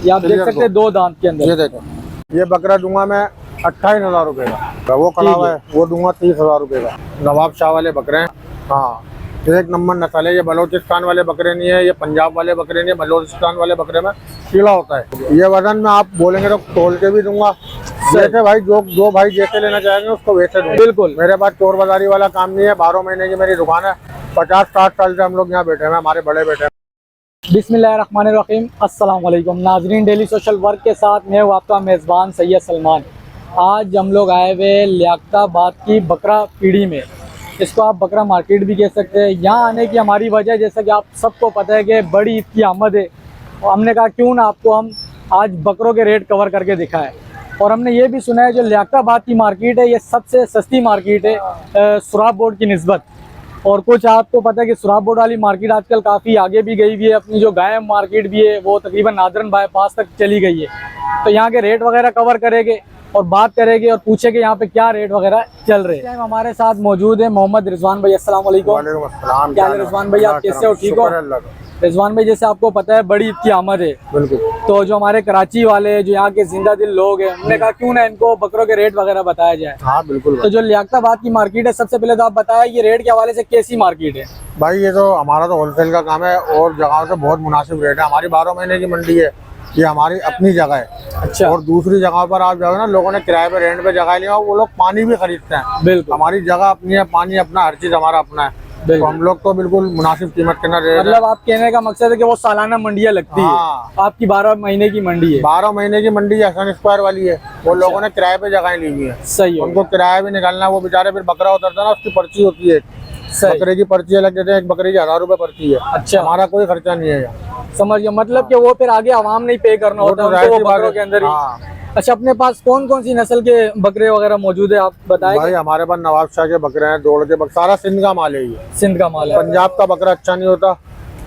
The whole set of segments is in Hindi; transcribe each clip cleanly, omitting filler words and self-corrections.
ये आप देख सकते हैं 2 दांत के अंदर। ये देखो, ये बकरा दूंगा मैं 28,000 रुपए का। वो कला हुआ है वो दूंगा 30,000 रुपए का। नवाब शाह वाले बकरे हैं। हाँ, एक नंबर नस्ल है। ये बलोचिस्तान वाले बकरे नहीं है, ये पंजाब वाले बकरे नहीं है। बलोचिस्तान वाले बकरे में कीड़ा होता है। ये वजन में आप बोलेंगे तो तोल के भी दूंगा। जैसे भाई जो भाई जैसे लेना चाहेंगे उसको वैसे दूंगा। बिल्कुल, मेरे पास चोर बाजारी वाला काम नहीं है। 12 महीने की मेरी दुकान है। 50-60 साल से हम लोग यहाँ बैठे हैं, हमारे बड़े बेटे। बिस्मिल्लाहिर्रहमानिर्रहीम, अस्सलाम वालेकुम नाजरीन। डेली सोशल वर्क के साथ मैं हूँ आपका मेज़बान सैयद सलमान। आज हम लोग आए हुए लियाकताबाद की बकरा पीढ़ी में। इसको आप बकरा मार्केट भी कह सकते हैं। यहाँ आने की हमारी वजह, जैसा कि आप सबको पता है कि बड़ी ईद की आमद है, और हमने कहा क्यों ना आपको हम आज बकरों के रेट कवर करके दिखाएं। और हमने ये भी सुना है जो लियाकताबाद की मार्केट है ये सबसे सस्ती मार्केट है सुराब बोर्ड की निस्बत। और कुछ आपको पता है कि सुराब बोर्ड वाली मार्केट आजकल काफ़ी आगे भी गई हुई है। अपनी जो गायम मार्केट भी है वो तकरीबन नादरन बाईपास तक चली गई है। तो यहाँ के रेट वगैरह कवर करेंगे और बात करेंगे और पूछेंगे यहाँ पे क्या रेट वगैरह चल रहे हैं। हमारे साथ मौजूद है मोहम्मद रिजवान भाई। अस्सलाम वालेकुम। क्या हाल है रिजवान भाई, आप कैसे हो? ठीक हो रिजवान भाई? जैसे आपको पता है बड़ी ईद की आमद है, बिल्कुल। तो जो हमारे कराची वाले जो यहाँ के जिंदा दिल लोग हैं, हमने कहा क्यों ना इनको बकरों के रेट वगैरह बताया जाए। हाँ बिल्कुल। तो जो लियाकताबाद की मार्केट है, सबसे पहले तो आप बताया ये रेट के हवाले से कैसी मार्केट है? भाई ये तो हमारा तो होलसेल का काम है और जगहों से बहुत मुनासिब रेट है। हमारी 12 महीने की मंडी है, ये हमारी अपनी जगह है। अच्छा। और दूसरी जगह पर आप जाओ ना, लोगों ने किराए पे रेंट पे जगह लिया, वो लोग पानी भी खरीदते हैं। बिल्कुल, हमारी जगह अपनी है, पानी अपना, हर चीज हमारा अपना है। तो हम लोग तो बिल्कुल मुनासिब कीमत के ना रेट। मतलब आप कहने का मकसद है कि वो सालाना मंडियाँ लगती है। आपकी 12 महीने की मंडी है। 12 महीने की मंडी हसन स्क्वायर वाली है। वो लोगों ने किराए पे जगह ली हुई है। सही है। उनको किराया भी निकालना, वो बेचारे फिर बकरा उतरता है ना, उसकी पर्ची होती है। बकरे की पर्ची अलग देते हैं, एक बकरे की 1000 रुपए पर्ची है। अच्छा। हमारा कोई खर्चा नहीं है यहाँ। समझ गया, मतलब कि वो फिर आगे आवाम नहीं पे करना होता है उनको, वो बकरों के अंदर ही। अच्छा, अपने पास कौन कौन सी नस्ल के बकरे वगैरह मौजूद है, आप बताएं? भाई हमारे पास नवाब शाह के बकरे हैं, दौड़ के बकरे, सारा सिंध का माल है ये। सिंध का माल है। पंजाब का बकरा अच्छा नहीं होता,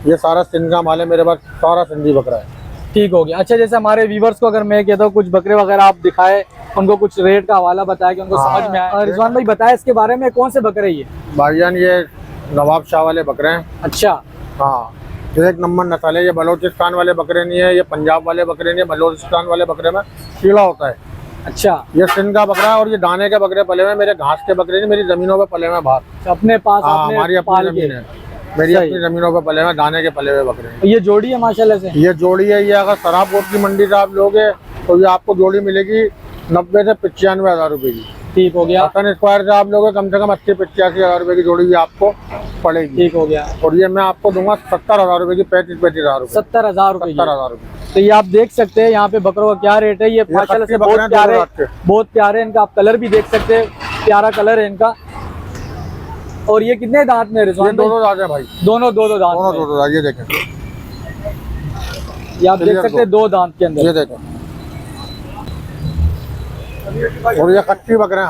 ये सारा सिंध का माल है। मेरे पास सारा सिंधी बकरा है। ठीक हो गया। अच्छा, जैसे हमारे व्यूवर्स को अगर मैं कहता हूँ कुछ बकरे वगैरह आप दिखाए, उनको कुछ रेट का हवाला बताया कि उनको समझ में आए। रिजवान भाई बताए इसके बारे में, कौन से बकरे ये? भाईजान ये नवाब शाह वाले बकरे हैं। अच्छा। हाँ, एक नंबर नस्ल है। ये बलोचिस्तान वाले बकरे नहीं है, ये पंजाब वाले बकरे नहीं है। बलोचिस्तान वाले बकरे में कीड़ा होता है। अच्छा। ये सिंध का बकरा है और ये दाने के बकरे पले हुए। मेरे घास के बकरे नहीं, मेरी जमीनों पे पले हुए बाहर। अपने पास? हमारी अपनी जमीन है, मेरी अपनी जमीनों पे पले हुए दाने के पले हुए बकरे। ये जोड़ी है माशाल्लाह से? ये जोड़ी है। ये अगर शराब बोर्ड की मंडी से आप लोगे तो ये आपको जोड़ी मिलेगी 90 से 95 हजार रुपए की। ठीक हो गया। हसन स्क्वायर से आप लोगे कम से कम 80-85 हजार रुपए की जोड़ी भी आपको पड़ेगी। ठीक हो गया। और ये मैं आपको दूंगा 70,000 रुपए की। 35 हजार रुपए। 70,000 रुपए? 70,000 रुपए। तो ये आप देख सकते हैं यहाँ पे बकरों का क्या रेट है। ये माशाल्लाह से बहुत प्यारे इनका आप कलर भी देख सकते हैं, प्यारा कलर है इनका। और ये कितने दांत में? रिजवान भाई? 2 दांत है भाई। दोनों दो दांत? दोनों दांत। ये देखें, ये आप देख सकते हैं 2 दांत के अंदर। ये देखें। और ये कच्ची बकरे हैं,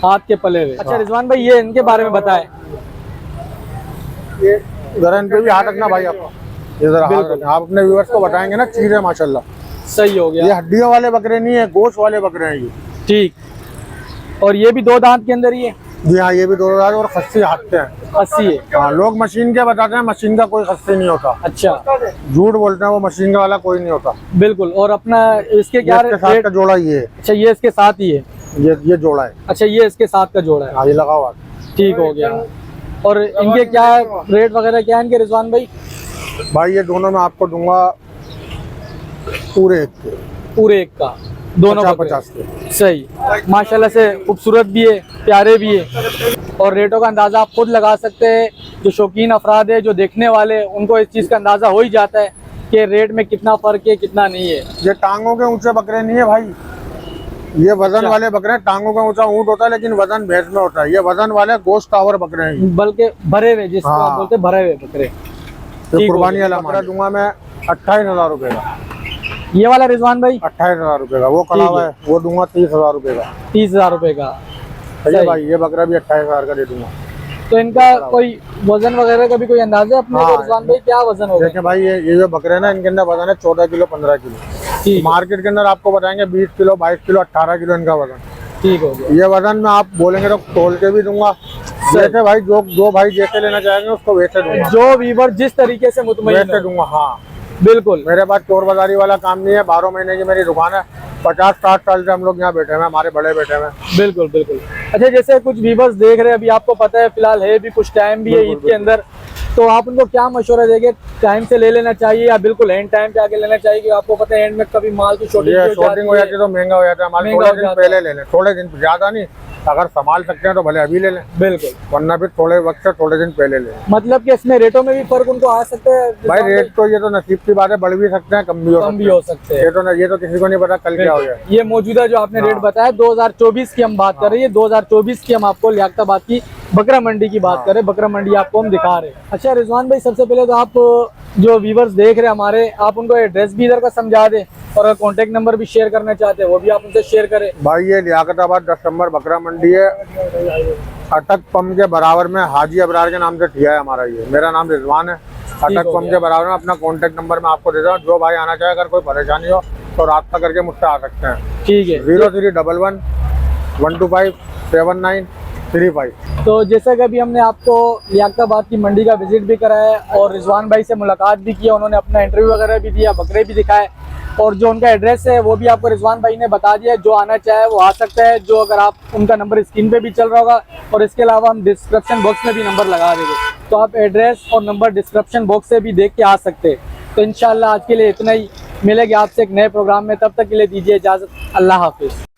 हाथ के पले हुए। अच्छा रिजवान भाई, ये इनके बारे में बताएं। ये जरा इन पे भी हाथ रखना भाई, आप इधर हाथ रखना। आप अपने व्यूअर्स को बताएंगे ना, चीज है माशाल्लाह। सही हो गया। ये हड्डियों वाले बकरे नहीं है, गोश्त वाले बकरे हैं ये। ठीक। और ये भी 2 दांत के अंदर ही है? जी हाँ, ये भी 2 दांत और खस्सी हाथ हैं। खस्सी है? हाँ, लोग मशीन के बताते हैं, मशीन का कोई खस्सी नहीं होता। अच्छा। झूठ बोलते हैं, वो मशीन का वाला कोई नहीं होता। बिल्कुल। और अपना इसके क्या साथ का जोड़ा ये है? अच्छा, ये इसके साथ ही है? ये जोड़ा है। अच्छा, ये इसके साथ का जोड़ा है? हाँ, ये लगा हुआ। ठीक हो गया। और इनके क्या रेट वगैरह क्या है इनके रिजवान भाई? भाई ये दोनों मैं आपको दूंगा पूरे एक का दोनों 50 के। सही। माशाल्लाह से खूबसूरत भी है, प्यारे भी है। और रेटों का अंदाज़ा आप खुद लगा सकते हैं। जो शौकीन अफराद है, जो देखने वाले, उनको इस चीज़ का अंदाज़ा हो ही जाता है कि रेट में कितना फ़र्क है कितना नहीं है। ये टांगों के ऊंचे बकरे नहीं है भाई, ये वजन वाले बकरे हैं। टांगों का ऊंचा ऊंट होता है लेकिन वजन भैंस में होता है। ये वजन वाले गोश्त टावर बकरे हैं, बल्कि भरे हुए, जिसको आप बोलते हैं भरे हुए बकरे। कुर्बानी वाला बकरा दूंगा मैं 28,000 रुपए का। ये वाला रिजवान भाई? 28,000 रुपए का। वो कला हुआ है वो दूंगा 30,000 रुपए का। 30,000 रुपए का? सही भाई, ये बकरा भी 28,000 का दे दूंगा। तो इनका कोई वजन वगैरह का भी कोई अंदाजा अपने को रिजवान भाई, क्या वजन होगा? देखिए भाई, ये जो बकरे हैं ना, इनके अंदर वजन है 14 किलो 15 किलो। मार्केट के अंदर आपको बताएंगे 20 किलो 22 किलो 18 किलो इनका वजन। ठीक हो गया। ये वजन में आप बोलेंगे तो तोल के भी दूंगा। जैसे भाई जो भाई जैसे लेना चाहेंगे उसको वैसे दूंगा। जो वीवर जिस तरीके से मुतमईन वैसे दूंगा। हाँ, बिल्कुल मेरे पास चोर बाजारी वाला काम नहीं है, 12 महीने की मेरी दुकान है। 50-60 साल से हम लोग यहाँ बैठे हुए हैं, हमारे बड़े बैठे हुए हैं। बिल्कुल बिल्कुल। अच्छा, जैसे कुछ व्यूवर्स देख रहे हैं, अभी आपको पता है फिलहाल है भी कुछ टाइम भी है ईद के अंदर, तो आप उनको क्या मशवरा देंगे? टाइम से ले लेना चाहिए या बिल्कुल एंड टाइम पे आके लेना चाहिए? कि आपको पता है एंड में कभी माल की शॉर्टेज ये शॉर्टिंग हो जाती है तो महंगा हो जाता है। हमारे महंगा थोड़े हो दिन जाता पहले ले लें, थोड़े दिन ज्यादा नहीं, अगर संभाल सकते हैं तो भले अभी ले लें, बिल्कुल। वरना फिर थोड़े वक्त से थोड़े दिन पहले ले लें। मतलब कि इसमें रेटों में भी फर्क उनको आ सकता है? भाई रेट तो ये तो नसीब की बात है, बढ़ भी सकते हैं, कम भी हो सकते हैं। ये तो किसी को नहीं पता कल क्या हो जाए। ये मौजूदा जो आपने रेट बताया 2024 की हम बात कर रहे हैं, 2024 की हम आपको लियाकताबाद की बकरा मंडी की बात करें, बकरा मंडी आपको हम दिखा रहे हैं। अच्छा रिजवान भाई, सबसे पहले तो आप जो व्यूवर्स देख रहे हैं हमारे, आप उनको एड्रेस भी इधर का समझा दें और अगर कॉन्टेक्ट नंबर भी शेयर करना चाहते हैं वो भी आप उनसे शेयर करें। भाई ये लियाकताबाद 10 नंबर बकरा मंडी है, अटक पंप के बराबर में, हाजी अबरार के नाम से ठिया है हमारा। ये मेरा नाम रिजवान है, अटक पंप के बराबर में। अपना कॉन्टेक्ट नंबर मैं आपको देता हूँ, जो भाई आना चाहे, अगर कोई परेशानी हो तो रास्ता करके मुझसे आ सकते हैं। ठीक है। 0311 125 7935। तो जैसा कि अभी हमने आपको लियाकताबाद की मंडी का विजिट भी कराया और रिजवान भाई से मुलाकात भी की, उन्होंने अपना इंटरव्यू वगैरह भी दिया, बकरे भी दिखाए और जो उनका एड्रेस है वो भी आपको रिजवान भाई ने बता दिया। जो आना चाहे वो आ सकता है, जो अगर आप उनका नंबर स्क्रीन पे भी चल रहा होगा और इसके अलावा हम डिस्क्रिप्शन बॉक्स में भी नंबर लगा देंगे, तो आप एड्रेस और नंबर डिस्क्रिप्शन बॉक्स से भी देख के आ सकते हैं। तो इंशाल्लाह आज के लिए इतना ही, मिलेंगे आपसे एक नए प्रोग्राम में, तब तक के लिए दीजिए इजाज़त। अल्लाह हाफिज़।